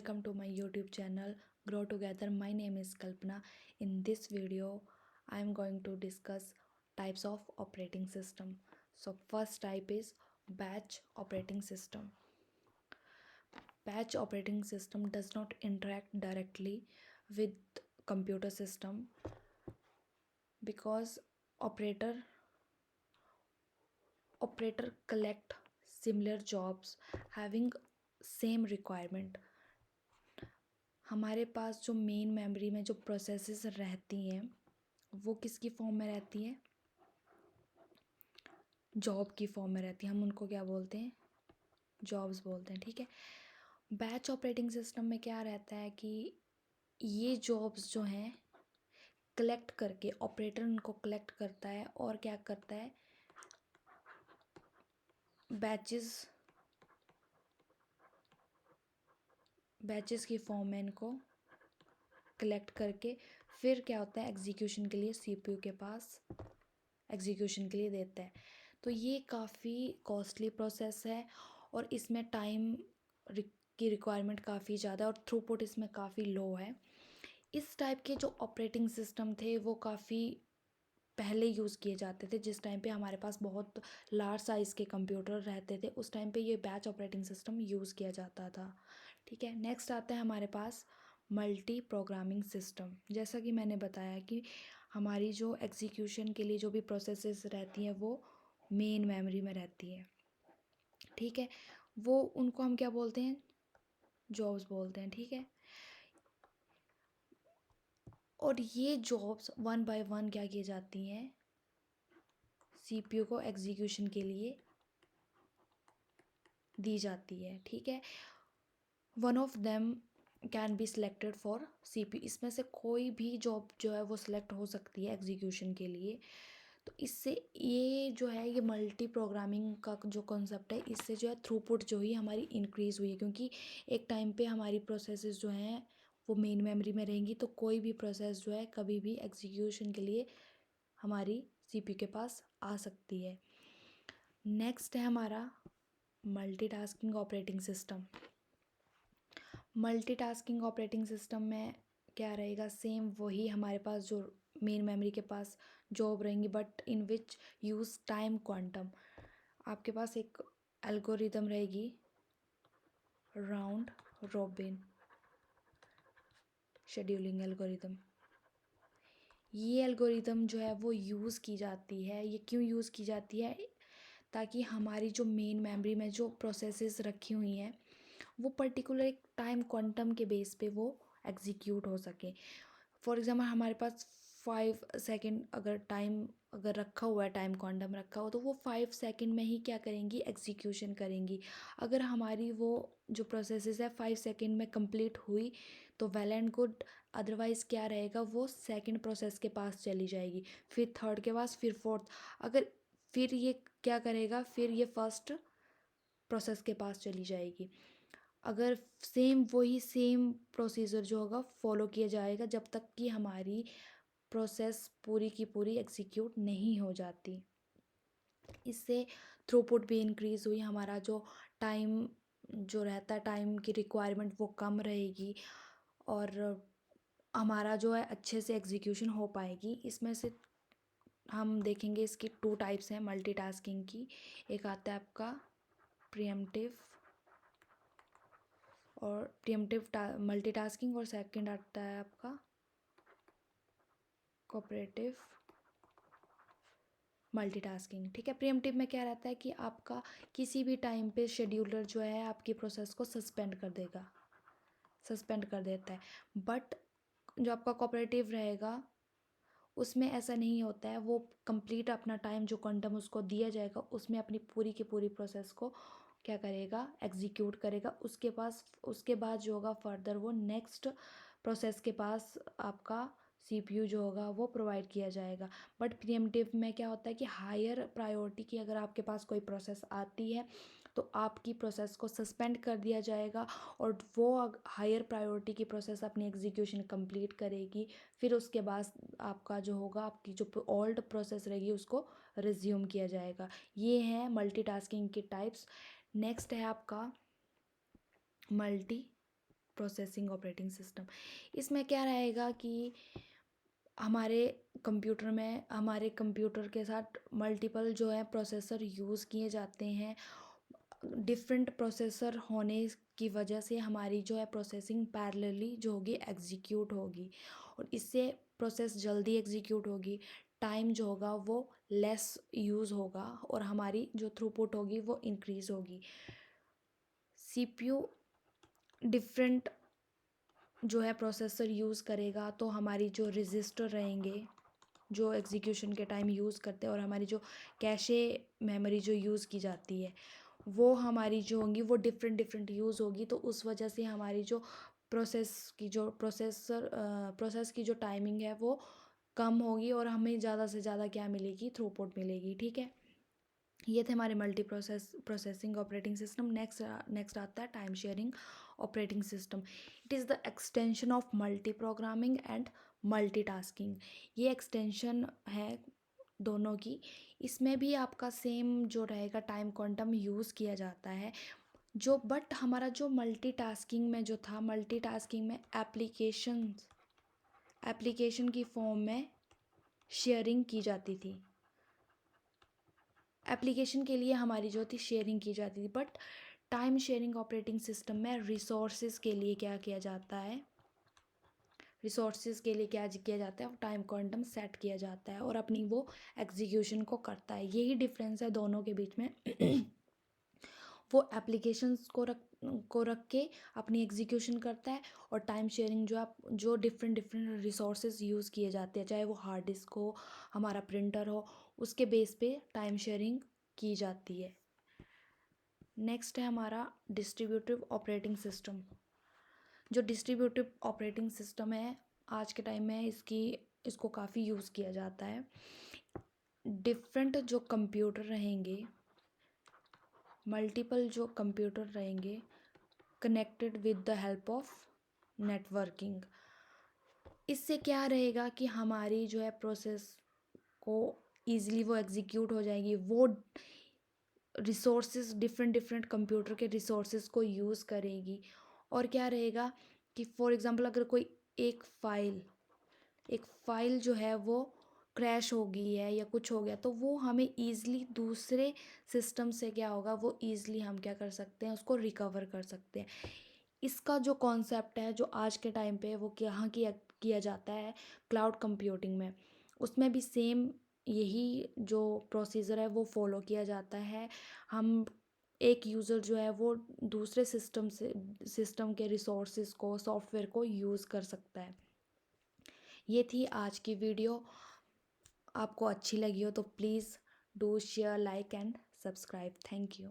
Welcome to my YouTube channel Grow Together. My name is Kalpana. In this video, I am going to discuss types of operating system. So first type is batch operating system. Batch operating system does not interact directly with computer system because operator collect similar jobs having same requirement. हमारे पास जो main memory में जो processes रहती हैं वो किसकी form में रहती है, जॉब की फॉर्म में रहती है। हम उनको क्या बोलते हैं, जॉब्स बोलते हैं। ठीक है। बैच ऑपरेटिंग सिस्टम में क्या रहता है कि ये जॉब्स जो हैं कलेक्ट करके ऑपरेटर उनको कलेक्ट करता है और क्या करता है, बैचेस की फॉर्म में इनको कलेक्ट करके फिर क्या होता है, एग्जीक्यूशन के लिए सीपीयू के पास एग्जीक्यूशन के लिए देता है। तो ये काफ़ी कॉस्टली प्रोसेस है और इसमें टाइम की रिक्वायरमेंट काफ़ी ज़्यादा और थ्रूपुट इसमें काफ़ी लो है। इस टाइप के जो ऑपरेटिंग सिस्टम थे वो काफ़ी पहले यूज़ किए जाते थे, जिस टाइम पे हमारे पास बहुत लार्ज साइज़ के कंप्यूटर रहते थे उस टाइम पे ये बैच ऑपरेटिंग सिस्टम यूज़ किया जाता था। ठीक है। नेक्स्ट आता है हमारे पास मल्टी प्रोग्रामिंग सिस्टम। जैसा कि मैंने बताया कि हमारी जो एग्जीक्यूशन के लिए जो भी प्रोसेसेस रहती हैं वो मेन मेमोरी में रहती है। ठीक है। वो उनको हम क्या बोलते हैं, जॉब्स बोलते हैं। ठीक है। और ये जॉब्स वन बाय वन क्या की जाती हैं, सीपीयू को एग्जीक्यूशन के लिए दी जाती है। ठीक है। One of them can be selected for CPU. इसमें से कोई भी जॉब जो है वो सिलेक्ट हो सकती है एग्जीक्यूशन के लिए। तो इससे ये जो है, ये मल्टी प्रोग्रामिंग का जो कॉन्सेप्ट है, इससे जो है थ्रूपुट जो ही हमारी इंक्रीज़ हुई है, क्योंकि एक टाइम पे हमारी प्रोसेसेस जो हैं वो मेन मेमोरी में रहेंगी तो कोई भी प्रोसेस जो है कभी भी एग्जीक्यूशन के लिए हमारी सीपीयू के पास आ सकती है। नेक्स्ट है हमारा multitasking operating system. Multitasking operating system में क्या रहेगा, सेम वही हमारे पास जो मेन मेमोरी के पास जॉब रहेंगी but in which use time quantum. आपके पास एक एल्गोरिदम रहेगी, राउंड रॉबिन शेड्यूलिंग एल्गोरिदम। ये एल्गोरिदम जो है वो यूज़ की जाती है। ये क्यों यूज़ की जाती है, ताकि हमारी जो मेन मेमोरी में जो प्रोसेसेस रखी हुई हैं वो पर्टिकुलर एक टाइम क्वांटम के बेस पे वो एग्जीक्यूट हो सके। फॉर एग्ज़ाम्पल हमारे पास 5 सेकेंड अगर टाइम अगर रखा हुआ है, टाइम क्वांटम रखा हो, तो वो 5 सेकेंड में ही क्या करेंगी, एग्जीक्यूशन करेंगी। अगर हमारी वो जो प्रोसेसेस है 5 सेकेंड में कंप्लीट हुई तो वेल एंड गुड, अदरवाइज़ क्या रहेगा, वो सेकंड प्रोसेस के पास चली जाएगी, फिर थर्ड के पास, फिर फोर्थ। अगर फिर ये क्या करेगा, फिर ये फर्स्ट प्रोसेस के पास चली जाएगी। अगर सेम प्रोसीजर जो होगा फॉलो किया जाएगा जब तक कि हमारी प्रोसेस पूरी की पूरी एग्जीक्यूट नहीं हो जाती। इससे थ्रूपुट भी इंक्रीज़ हुई, हमारा जो टाइम जो रहता है, टाइम की रिक्वायरमेंट वो कम रहेगी और हमारा जो है अच्छे से एग्जीक्यूशन हो पाएगी। इसमें से हम देखेंगे इसकी 2 टाइप्स हैं मल्टीटास्किंग की। एक आता है आपका प्रीएम्प्टिव और मल्टीटास्किंग, और सेकंड आता है आपका कोऑपरेटिव मल्टीटास्किंग। ठीक है। प्रीएम्प्टिव में क्या रहता है कि आपका किसी भी टाइम पे शेड्यूलर जो है आपकी प्रोसेस को सस्पेंड कर देता है। बट जो आपका कोऑपरेटिव रहेगा उसमें ऐसा नहीं होता है, वो कंप्लीट अपना टाइम जो क्वांटम उसको दिया जाएगा उसमें अपनी पूरी की पूरी प्रोसेस को क्या करेगा, एग्जीक्यूट करेगा। उसके बाद जो होगा फर्दर वो नेक्स्ट प्रोसेस के पास आपका सीपीयू जो होगा वो प्रोवाइड किया जाएगा। बट प्रीएम्प्टिव में क्या होता है कि हायर प्रायोरिटी की अगर आपके पास कोई प्रोसेस आती है तो आपकी प्रोसेस को सस्पेंड कर दिया जाएगा और वो हायर प्रायोरिटी की प्रोसेस अपनी एग्जीक्यूशन कंप्लीट करेगी। फिर उसके बाद आपका जो होगा, आपकी जो ओल्ड प्रोसेस रहेगी उसको रिज्यूम किया जाएगा। ये हैं मल्टीटास्किंग की टाइप्स। नेक्स्ट है आपका मल्टी प्रोसेसिंग ऑपरेटिंग सिस्टम। इसमें क्या रहेगा कि हमारे कंप्यूटर के साथ मल्टीपल जो है प्रोसेसर यूज़ किए जाते हैं। डिफरेंट प्रोसेसर होने की वजह से हमारी जो है प्रोसेसिंग पैरेलली जो होगी एग्जीक्यूट होगी, और इससे प्रोसेस जल्दी एग्जीक्यूट होगी। टाइम जो होगा वो लेस यूज़ होगा और हमारी जो थ्रूपुट होगी वो इंक्रीज़ होगी। सीपीयू डिफरेंट जो है प्रोसेसर यूज़ करेगा, तो हमारी जो रजिस्टर रहेंगे जो एग्जीक्यूशन के टाइम यूज़ करते हैं, और हमारी जो कैशे मेमोरी जो यूज़ की जाती है वो हमारी जो होंगी वो डिफरेंट डिफरेंट यूज़ होगी। तो उस वजह से हमारी जो प्रोसेस की जो टाइमिंग है वो कम होगी, और हमें ज़्यादा से ज़्यादा क्या मिलेगी, थ्रूपुट मिलेगी। ठीक है, ये थे हमारे प्रोसेसिंग ऑपरेटिंग सिस्टम। नेक्स्ट आता है time sharing operating system. It is the extension of multi programming and multitasking. ये एक्सटेंशन है दोनों की। इसमें भी आपका सेम जो रहेगा टाइम क्वांटम यूज़ किया जाता है, जो बट हमारा जो मल्टीटास्किंग में जो था, मल्टीटास्किंग में एप्लीकेशन की फॉर्म में शेयरिंग की जाती थी। एप्लीकेशन के लिए हमारी जो थी शेयरिंग की जाती थी, but time sharing operating system में रिसोर्सेज के लिए क्या किया जाता है, रिसोर्सेज के लिए क्या किया जाता है, टाइम क्वांटम सेट किया जाता है और अपनी वो एग्जीक्यूशन को करता है। यही डिफरेंस है दोनों के बीच में। वो एप्लीकेशंस को रख के अपनी एग्जीक्यूशन करता है, और टाइम शेयरिंग जो डिफरेंट डिफरेंट रिसोर्सेज यूज़ किए जाते हैं, चाहे वो हार्ड डिस्क हो, हमारा प्रिंटर हो, उसके बेस पे टाइम शेयरिंग की जाती है। नेक्स्ट है हमारा डिस्ट्रीब्यूटिव ऑपरेटिंग सिस्टम। जो डिस्ट्रीब्यूटिव ऑपरेटिंग सिस्टम है आज के टाइम में इसको काफ़ी यूज़ किया जाता है। डिफरेंट जो कंप्यूटर रहेंगे, मल्टीपल जो कंप्यूटर रहेंगे connected with the help of networking. इससे क्या रहेगा कि हमारी जो है प्रोसेस को ईज़िली वो एग्जीक्यूट हो जाएगी। वो रिसोर्सेज डिफरेंट डिफरेंट कंप्यूटर के रिसोर्सेज को यूज़ करेगी। और क्या रहेगा कि फॉर एग्ज़ाम्पल अगर कोई एक फ़ाइल जो है वो क्रैश हो गई है या कुछ हो गया, तो वो हमें ईज़िली दूसरे सिस्टम से क्या होगा, वो ईज़िली हम क्या कर सकते हैं, उसको रिकवर कर सकते हैं। इसका जो कॉन्सेप्ट है जो आज के टाइम पे वो यहाँ किया जाता है क्लाउड कंप्यूटिंग में। उसमें भी सेम यही जो प्रोसीजर है वो फॉलो किया जाता है। हम एक यूज़र जो है वो दूसरे सिस्टम के रिसोर्सेज को, सॉफ्टवेयर को यूज़ कर सकता है। ये थी आज की वीडियो। आपको अच्छी लगी हो तो please do share, like and subscribe. Thank you.